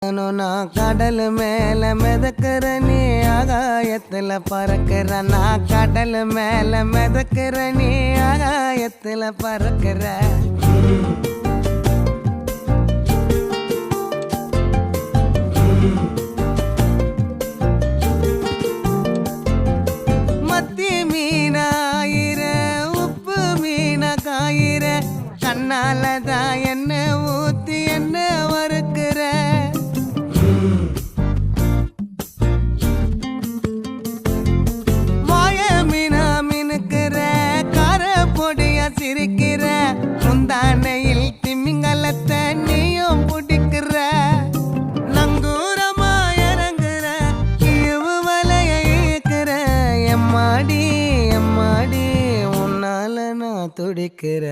நான் கடல் மேல மிதக்கிற நீ ஆகாயத்துல பறக்கிற நான் கடல் மேல மிதக்கிற நீ ஆகாயத்துல பறக்கிற மத்தி மீனாயிர உப்பு மீன காயிர கண்ணாலதான் என்ன ஊத்தி என்ன வறுக்கிற சிரிக்கிற முந்தானையில் திமிங்கலத்தை நீயும் பிடிக்கிற நங்கூரமா இறங்குற இழுவு வலைய இழுக்கிற எம்மாடி எம்மாடி உன்னால நான் துடிக்கிற